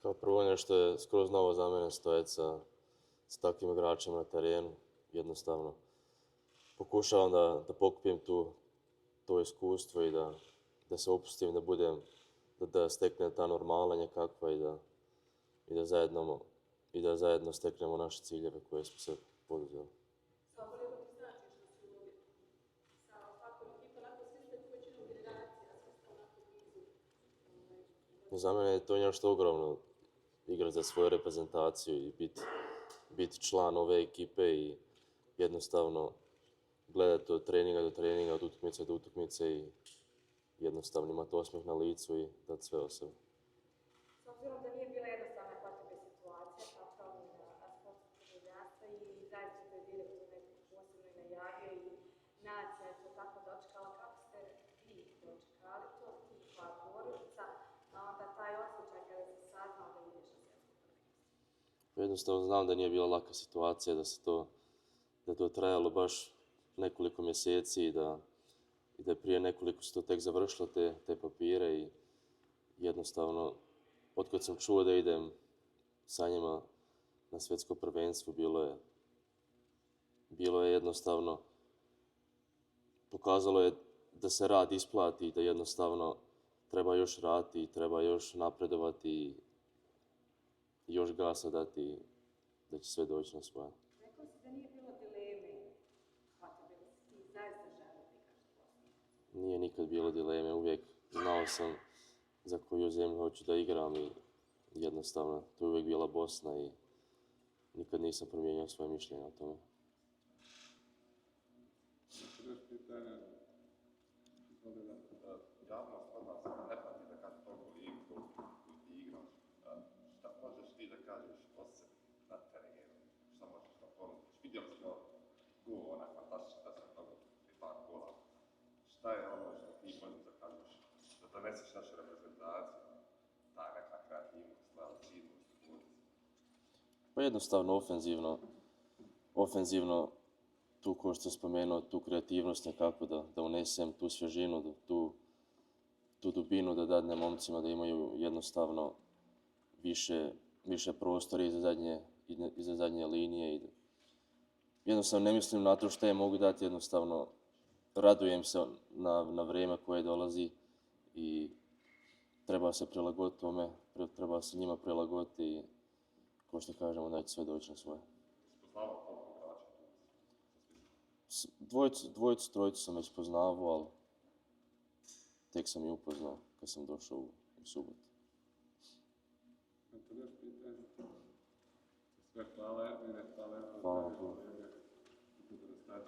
Kao prvo nešto je skroz novo za mene stojati s takvim igračima na terenu. Jednostavno pokušavam da pokupim to iskustvo i da se opustim, da budem, da stekne ta normala nekakva i da zajedno steknemo naše ciljeve koje smo se poduzeli. Samo koliko ti znači što si u uvjetu? Sa ovakvom ekipom, onako svi ste tu većinom generacija, svi ste onako blizu. Za mene je to nešto ogromno, igrati za svoju reprezentaciju i biti član ove ekipe i jednostavno gledati od treninga do treninga, od utakmice do utakmice i jednostavno imati osmijeh na licu i dati sve od sebe. S obzirom da nije bila jednostavna kod tebe situacija, kao promjena sportskog državljanstva i zaista te direktor nekako posebno i najavio i nacija je to tako dočekala, kako ste vi dočekali to, ti kao porodica, a onda taj osjećaj kada si saznao da ideš na svjetsko prvenstvo? Jednostavno znam da nije bila laka situacija, da je to trajalo baš nekoliko mjeseci i da prije nekoliko su to tek završilo te papire i jednostavno otkad sam čuo da idem sa njima na svjetsko prvenstvo bilo je jednostavno, pokazalo je da se rad isplati i da jednostavno treba još raditi, treba još napredovati i još gasa dati da će sve doći na svoje. Rekao si da nije bilo dileme kod tebe, da si ti zaista želio da igraš Bosnu. Nije nikad bilo dileme, uvijek znao sam za koju zemlju hoću da igram i jednostavno to je uvijek bila Bosna i nikad nisam promijenio svoje mišljenje o tome. Još pitanje, javnost od vas ne prati da kažeš toliko ligu koju ti igraš. Šta možeš ti da kažeš o sebi na terenu? Šta možeš da ponudiš? Vidjeli smo gol, onaj fantastičan da se toga i par gola. Šta je ono što ti možeš da kažeš? Da doneseš našu reprezentaciju, ta neka kreativnost, ta lucidnost, Pa jednostavno ofenzivno tu, ko što sam spomenuo, tu kreativnost nekako da unesem, tu svježinu, tu dubinu da dadnem momcima da imaju jednostavno više prostora iza zadnje linije. I jednostavno ne mislim na to što je mogu dati, jednostavno radujem se na vrijeme koje dolazi i treba se prilagoditi tome, treba se njima prilagoditi i ko što kažemo da će sve doći na svoje. spoznavao koliko igrača tu. Dvojicu, trojicu sam već poznavao, ali tek sam i upoznao kad sam došao u subotu. imate još pitanje? Sve hvala, Edmine, hvala. Hvala. Hvala.